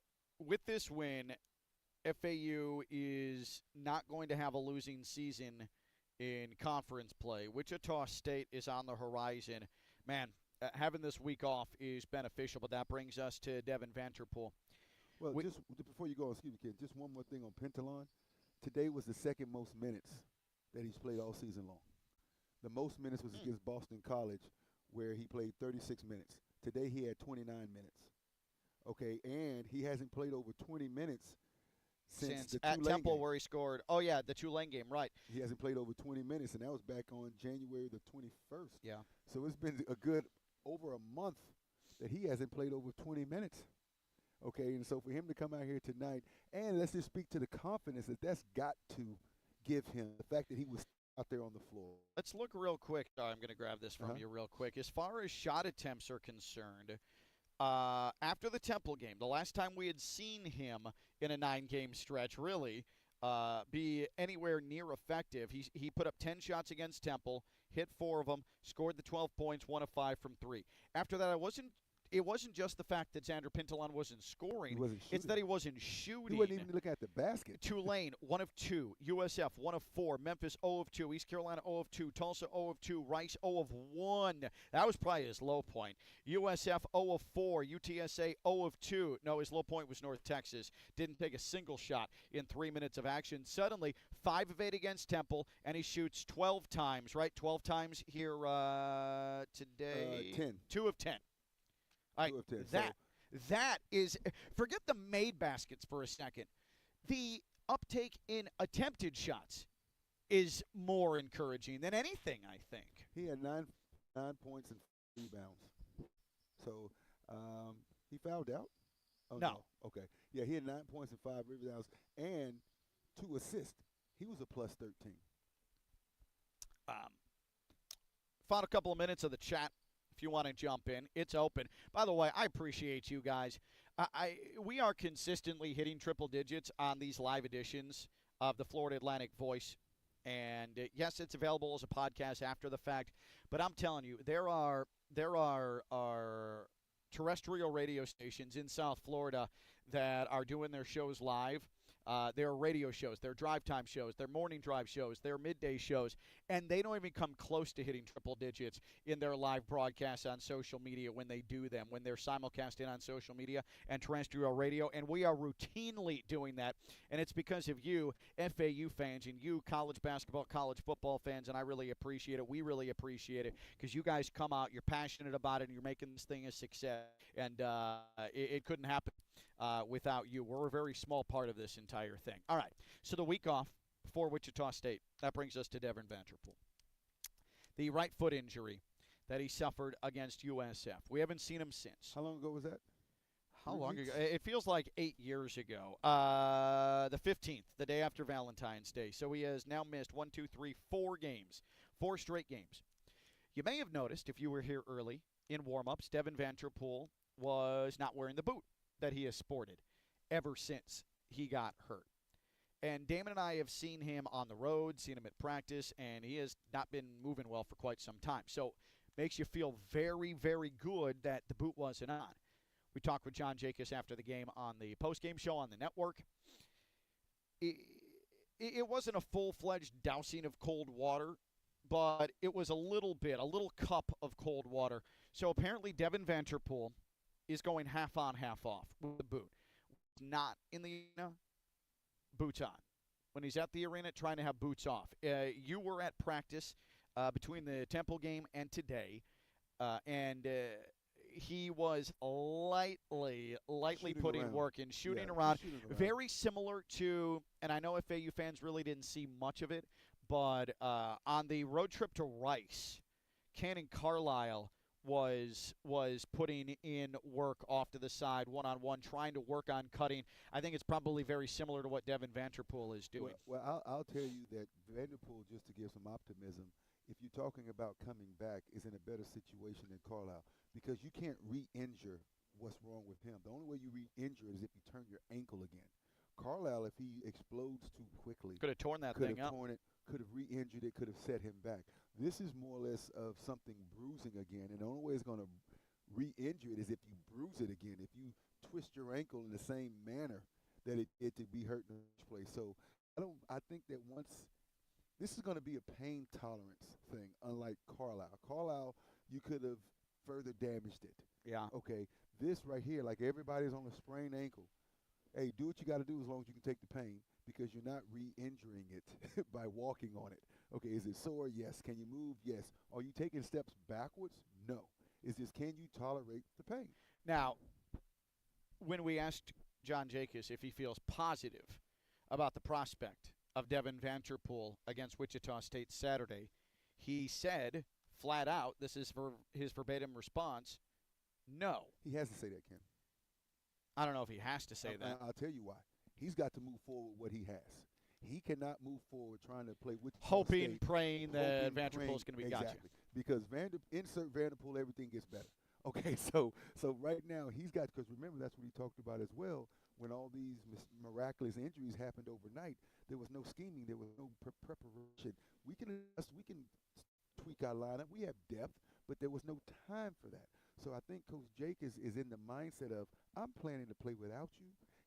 with this win, FAU is not going to have a losing season in conference play. Wichita State is on the horizon. Man, having this week off is beneficial, but that brings us to Devin Vanterpool. Well, just before you go, excuse me, Ken, just one more thing on Pintelon. Today was the second most minutes that he's played all season long. The most minutes was against Boston College, where he played 36 minutes. Today he had 29 minutes. Okay, and he hasn't played over 20 minutes since the at Tulane Temple game. where he scored. Oh, yeah, the Tulane game, right. He hasn't played over 20 minutes, and that was back on January the 21st. Yeah. So it's been a good over a month that he hasn't played over 20 minutes. Okay, and so for him to come out here tonight, and let's just speak to the confidence that's got to give him, the fact that he was out there on the floor. Let's look real quick. I'm going to grab this from you real quick. As far as shot attempts are concerned, after the Temple game, the last time we had seen him in a 9-game stretch really be anywhere near effective, he put up 10 shots against Temple, hit 4 of them, scored the 12 points, 1 of 5 from 3. After that, it wasn't just the fact that Xander Pintelon wasn't scoring. It's that he wasn't shooting. He wasn't even looking at the basket. Tulane, 1 of 2. USF, 1 of 4. Memphis, 0 of 2. East Carolina, 0 of 2. Tulsa, 0 of 2. Rice, 0 of 1. That was probably his low point. USF, 0 of 4. UTSA, 0 of 2. No, his low point was North Texas. Didn't take a single shot in 3 minutes of action. Suddenly, 5 of 8 against Temple, and he shoots 12 times, right? 12 times here today. 10. 2 of 10. All right, that is – forget the made baskets for a second. The uptake in attempted shots is more encouraging than anything, I think. He had 9 points and 4 rebounds. So he fouled out? Oh, no. Okay. Yeah, he had 9 points and 5 rebounds and 2 assists. He was a plus 13. Found a couple of minutes of the chat. If you want to jump in, it's open. By the way, I appreciate you guys. We are consistently hitting triple digits on these live editions of the Florida Atlantic Voice. And yes, it's available as a podcast after the fact. But I'm telling you, there are terrestrial radio stations in South Florida that are doing their shows live. Their radio shows, their drive time shows, their morning drive shows, their midday shows, and they don't even come close to hitting triple digits in their live broadcasts on social media when they do them, when they're simulcasting on social media and terrestrial radio, and we are routinely doing that, and it's because of you, FAU fans, and you, college basketball, college football fans, and I really appreciate it. We really appreciate it because you guys come out, you're passionate about it, and you're making this thing a success, and it couldn't happen without you. We're a very small part of this entire thing. All right, so the week off for Wichita State. That brings us to Devin Vanterpool. The right foot injury that he suffered against USF. We haven't seen him since. How long ago was that? How long ago? It feels like 8 years ago. The 15th, the day after Valentine's Day. So he has now missed 4 games, 4 straight games. You may have noticed, if you were here early in warm-ups, Devin Vanterpool was not wearing the boot that he has sported ever since he got hurt. And Damon and I have seen him on the road, seen him at practice, and he has not been moving well for quite some time. So makes you feel very, very good that the boot wasn't on. We talked with John Jacobs after the game on the post-game show on the network, it, it wasn't a full-fledged dousing of cold water, but it was a little cup of cold water. So apparently Devin Vanterpool is going half on, half off with the boot. Not in the arena, boots on. When he's at the arena, trying to have boots off. You were at practice between the Temple game and today, and he was lightly Shooting putting around. work in, shooting Yeah, around. he's shooting around. Very similar to, and I know FAU fans really didn't see much of it, but on the road trip to Rice, Cannon Carlisle was putting in work off to the side, one-on-one, trying to work on cutting. I think it's probably very similar to what Devin Vanterpool is doing. I'll tell you that Vanderpool, just to give some optimism, if you're talking about coming back, is in a better situation than Carlisle because you can't re-injure what's wrong with him. The only way you re-injure is if you turn your ankle again. Carlisle, if he explodes too quickly, Could have torn that could thing have up. torn it, could have re-injured it, could have set him back. This is more or less of something bruising again, and the only way it's going to re-injure it is if you bruise it again. If you twist your ankle in the same manner that it to be hurt in the first place. So I think that once this is going to be a pain tolerance thing, unlike Carlisle. Carlisle, you could have further damaged it. Yeah. Okay, this right here, like everybody's on a sprained ankle. Hey, do what you got to do as long as you can take the pain because you're not re-injuring it by walking on it. Okay, is it sore? Yes. Can you move? Yes. Are you taking steps backwards? No. Is this can you tolerate the pain? Now, when we asked John Jacobs if he feels positive about the prospect of Devin Vanterpool against Wichita State Saturday, he said flat out, this is for his verbatim response, no. He has to say that, Ken. I don't know if he has to say that. I'll tell you why. He's got to move forward with what he has. He cannot move forward trying to play Wichita Hoping, State. praying that Vanterpool is going to be exactly. gotcha. Because insert Vanderpool, everything gets better. Okay, so right now he's got, because remember that's what he talked about as well. When all these miraculous injuries happened overnight, there was no scheming, there was no preparation. We can tweak our lineup. We have depth, but there was no time for that. So I think Coach Jake is in the mindset of I'm planning to play without you,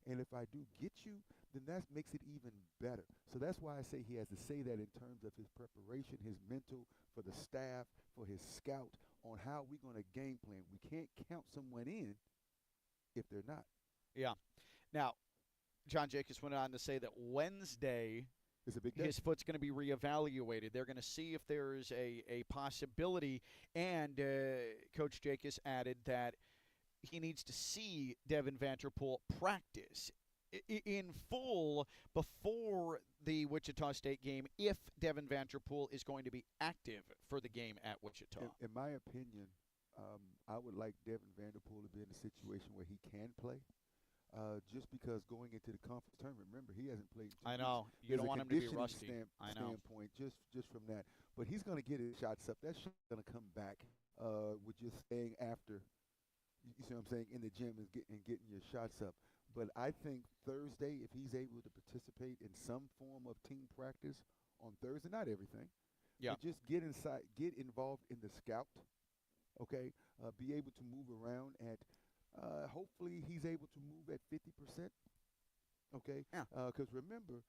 and if I do get you, then that makes it even better. So that's why I say he has to say that in terms of his preparation, his mental, for the staff, for his scout, on how we're going to game plan. We can't count someone in if they're not. Yeah. Now, John Jacobs went on to say that Wednesday It's a big day. his foot's going to be reevaluated. They're going to see if there's a possibility. And Coach Jacobs added that he needs to see Devin Vanterpool practice in full before the Wichita State game if Devin Vanterpool is going to be active for the game at Wichita. In my opinion, I would like Devin Vanderpool to be in a situation where he can play. Just because going into the conference tournament, remember he hasn't played. I know you don't want him to be rusty. I know. Standpoint, just from that, but he's going to get his shots up. That shot's going to come back with just staying after. You see what I'm saying, in the gym and getting your shots up. But I think Thursday, if he's able to participate in some form of team practice on Thursday, not everything, yeah, but just get inside, get involved in the scout. Okay, be able to move around at. Hopefully he's able to move at 50%. Okay, yeah. Because remember,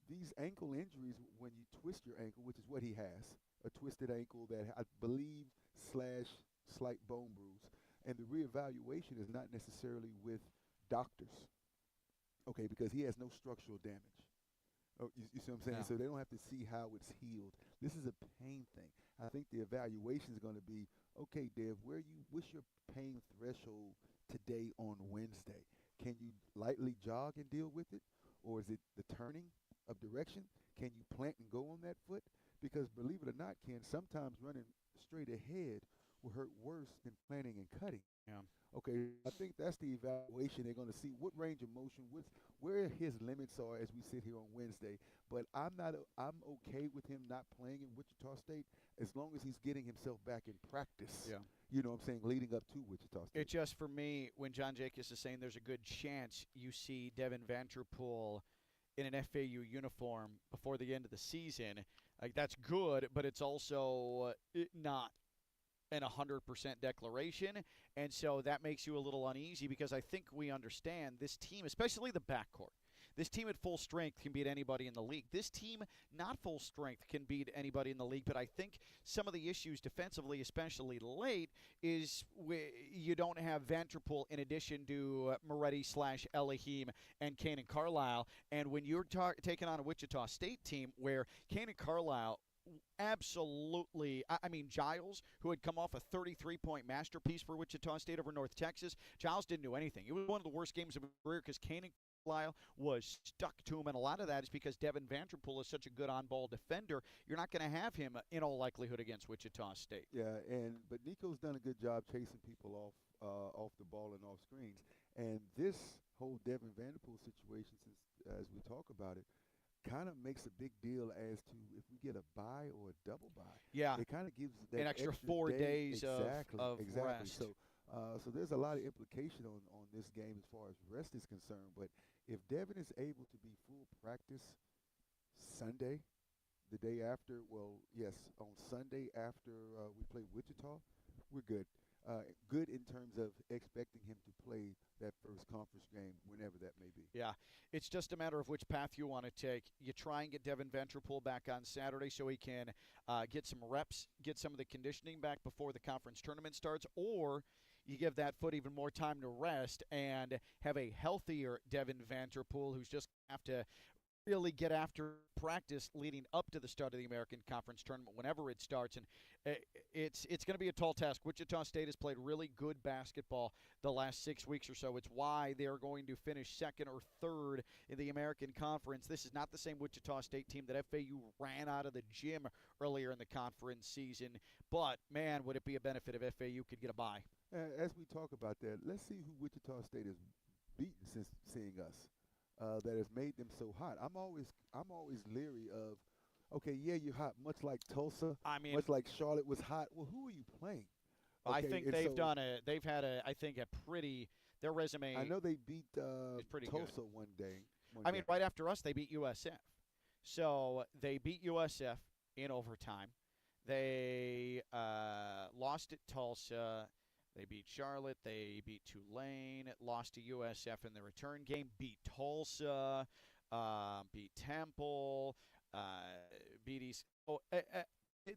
these ankle injuries, when you twist your ankle, which is what he has, a twisted ankle that I believe / slight bone bruise, and the reevaluation is not necessarily with doctors. Okay, because he has no structural damage. Oh, you see what I'm saying? Yeah. So they don't have to see how it's healed. This is a pain thing. I think the evaluation is going to be, okay, Dev, what's your pain threshold today on Wednesday? Can you lightly jog and deal with it? Or is it the turning of direction? Can you plant and go on that foot? Because believe it or not, Ken, sometimes running straight ahead will hurt worse than planting and cutting. Yeah. Okay, I think that's the evaluation. They're going to see what range of motion, where his limits are as we sit here on Wednesday. But I'm okay with him not playing in Wichita State as long as he's getting himself back in practice. Yeah. You know what I'm saying, leading up to Wichita State. It just, for me, when John Jacobs is saying there's a good chance you see Devin Vanterpool in an FAU uniform before the end of the season, like that's good, but it's also not an 100% declaration, and so that makes you a little uneasy because I think we understand this team, especially the backcourt. This team at full strength can beat anybody in the league. This team, not full strength, can beat anybody in the league. But I think some of the issues defensively, especially late, is you don't have Vanderpool in addition to Moretti/Elahim and Kanan Carlisle. And when you're taking on a Wichita State team where Kanan Carlisle absolutely, I mean, Giles, who had come off a 33-point masterpiece for Wichita State over North Texas, Giles didn't do anything. It was one of the worst games of his career because Kanan Carlisle was stuck to him, and a lot of that is because Devin Vanderpool is such a good on-ball defender. You're not going to have him in all likelihood against Wichita State. Yeah, but Nico's done a good job chasing people off the ball and off screens. And this whole Devin Vanderpool situation, as we talk about it, kind of makes a big deal as to if we get a bye or a double bye. Yeah. It kind of gives that an extra 4 days of rest. So there's a lot of implication on this game as far as rest is concerned. But if Devin is able to be full practice Sunday, the day after, on Sunday after we play Wichita, we're good. Good in terms of expecting him to play that first conference game whenever that may be. Yeah, it's just a matter of which path you want to take. You try and get Devin Vanderpool back on Saturday so he can get some reps, get some of the conditioning back before the conference tournament starts, or you give that foot even more time to rest and have a healthier Devin Vanderpool who's just have to really get after practice leading up to the start of the American Conference Tournament whenever it starts. And it's going to be a tall task. Wichita State has played really good basketball the last 6 weeks or so. It's why they're going to finish second or third in the American Conference. This is not the same Wichita State team that FAU ran out of the gym earlier in the conference season. But, man, would it be a benefit if FAU could get a bye. As we talk about that, let's see who Wichita State has beaten since seeing us. That has made them so hot. I'm always leery of, okay, yeah, you're hot, much like Tulsa, much like Charlotte was hot. Well, who are you playing? Okay, I think they've had a pretty, their resume. I know they beat pretty Tulsa good. one day. Right after us, they beat USF. So they beat USF in overtime. They lost at Tulsa. They beat Charlotte. They beat Tulane. Lost to USF in the return game. Beat Tulsa. Beat Temple. Beat East.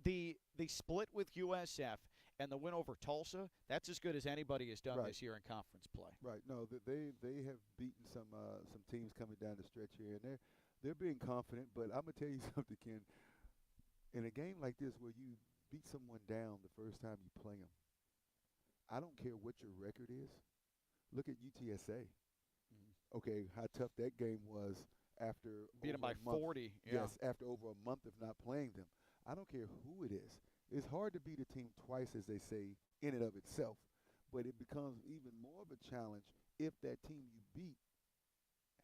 The split with USF and the win over Tulsa, that's as good as anybody has done this year in conference play. Right. No, they have beaten some teams coming down the stretch here, and they're being confident. But I'm gonna tell you something, Ken. In a game like this where you beat someone down the first time you play them, I don't care what your record is. Look at UTSA. Okay, how tough that game was after beat them by 40. Yeah. Yes, after over a month of not playing them. I don't care who it is. It's hard to beat a team twice, as they say, in and of itself. But it becomes even more of a challenge if that team you beat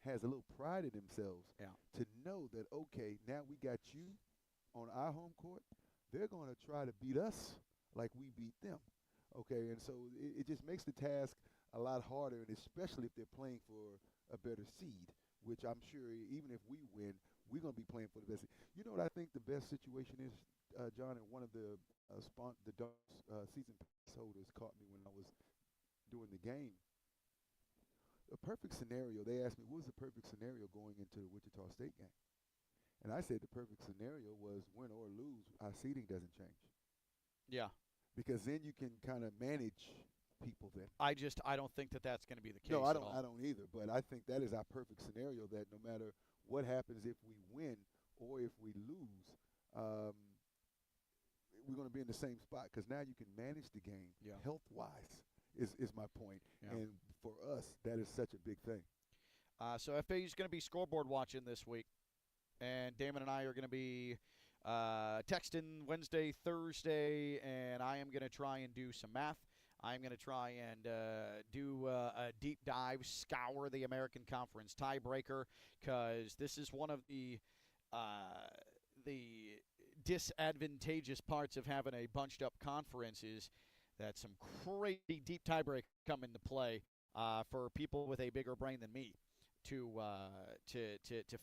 has a little pride in themselves to know that, okay, now we got you on our home court. They're going to try to beat us like we beat them. Okay, and so it just makes the task a lot harder, and especially if they're playing for a better seed, which I'm sure even if we win, we're going to be playing for the best. You know what I think the best situation is, John, and one of the season pass holders caught me when I was doing the game. A perfect scenario, they asked me, what was the perfect scenario going into the Wichita State game? And I said the perfect scenario was win or lose, our seeding doesn't change. Yeah. Because then you can kind of manage people then. I don't think that's going to be the case. No, I don't either. But I think that is our perfect scenario, that no matter what happens, if we win or if we lose, we're going to be in the same spot, because now you can manage the game health-wise is my point. Yeah. And for us, that is such a big thing. So FAU is going to be scoreboard watching this week, and Damon and I are going to be texting Wednesday, Thursday, and I am going to try and do some math. I'm going to try and do a deep dive, scour the American Conference tiebreaker, because this is one of the disadvantageous parts of having a bunched-up conference, is that some crazy deep tiebreak come into play for people with a bigger brain than me to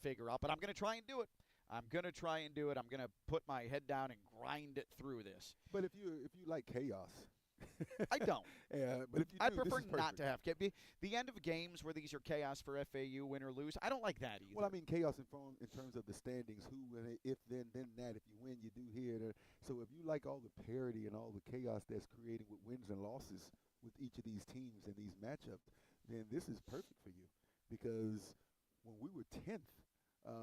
figure out. But I'm going to try and do it. I'm going to put my head down and grind it through this. But if you like chaos, I don't. But if you I do, prefer this is not perfect. to have the end of games where these are chaos for FAU, win or lose. I don't like that either. Well, I mean, chaos in terms of the standings. Who, and if, then that. If you win, you do here. So if you like all the parity and all the chaos that's created with wins and losses with each of these teams and these matchups, then this is perfect for you. Because when we were 10th,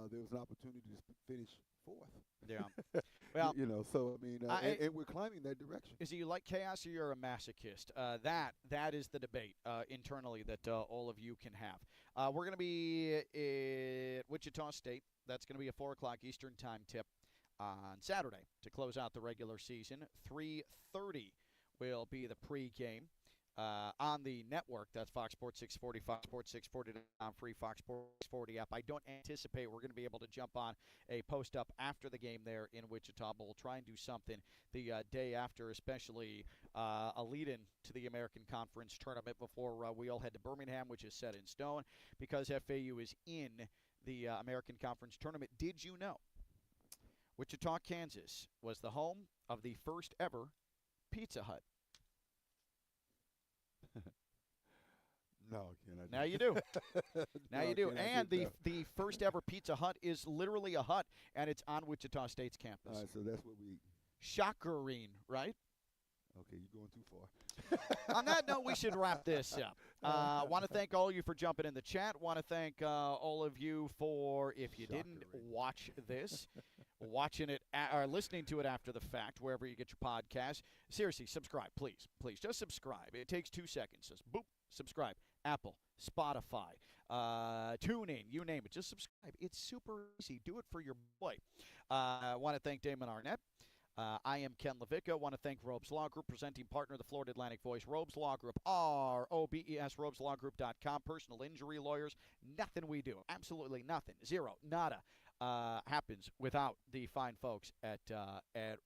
there was an opportunity to finish 4th. Yeah. Well, So I mean, and we're climbing that direction. is it you like chaos or you're a masochist? That is the debate internally that all of you can have. We're going to be at Wichita State. That's going to be a 4 o'clock Eastern time tip on Saturday to close out the regular season. 3:30 will be the pregame. On the network, that's Fox Sports 640, Fox Sports 640 on free Fox Sports 640 app. I don't anticipate we're going to be able to jump on a post-up after the game there in Wichita, but we'll try and do something the day after, especially a lead-in to the American Conference tournament before we all head to Birmingham, which is set in stone, because FAU is in the American Conference tournament. Did you know Wichita, Kansas was the home of the first ever Pizza Hut? No, Ken, I Now you do. Now No, you do. Ken, I And didn't the first ever Pizza Hut is literally a hut, and it's on Wichita State's campus. All right, so that's what we. Shockering, right? Okay, you're going too far. On that note, we should wrap this up. Want to thank all of you for jumping in the chat. Want to thank all of you for, if you didn't watch this, watching it or listening to it after the fact, wherever you get your podcast. Seriously, subscribe, please. Please, just subscribe. It takes 2 seconds. Just boop, subscribe. Apple, Spotify, TuneIn, you name it. Just subscribe. It's super easy. Do it for your boy. I want to thank Damon Arnette. I am Ken LaVicka. Want to thank Robes Law Group, presenting partner of the Florida Atlantic Voice. Robes Law Group, ROBES, robeslawgroup.com. Personal injury lawyers, nothing we do, absolutely nothing, zero, nada, happens without the fine folks at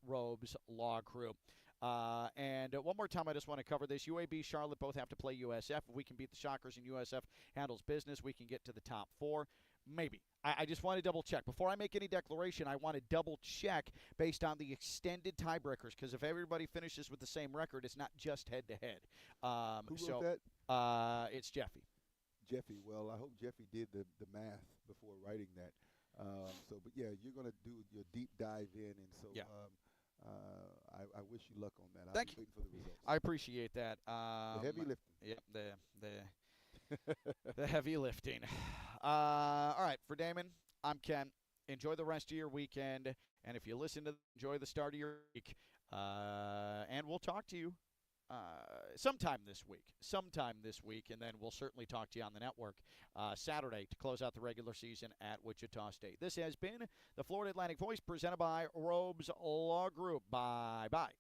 Robes Law Group. And one more time, I just want to cover this. UAB, Charlotte both have to play USF. If we can beat the Shockers and USF handles business, we can get to the top 4. Maybe. I just want to double-check. Before I make any declaration, I want to double-check based on the extended tiebreakers, because if everybody finishes with the same record, it's not just head-to-head. Who wrote that? It's Jeffy. Jeffy. Well, I hope Jeffy did the math before writing that. But yeah, you're going to do your deep dive in, and so Yeah. I wish you luck on that. Thank I'll be you. waiting for the results. I appreciate that. The heavy lifting. Yep, the heavy lifting. All right, for Damon, I'm Ken. Enjoy the rest of your weekend, and if you listen to, enjoy the start of your week. And we'll talk to you sometime this week, and then we'll certainly talk to you on the network Saturday to close out the regular season at Wichita State. This has been the Florida Atlantic Voice presented by Robes Law Group. Bye-bye.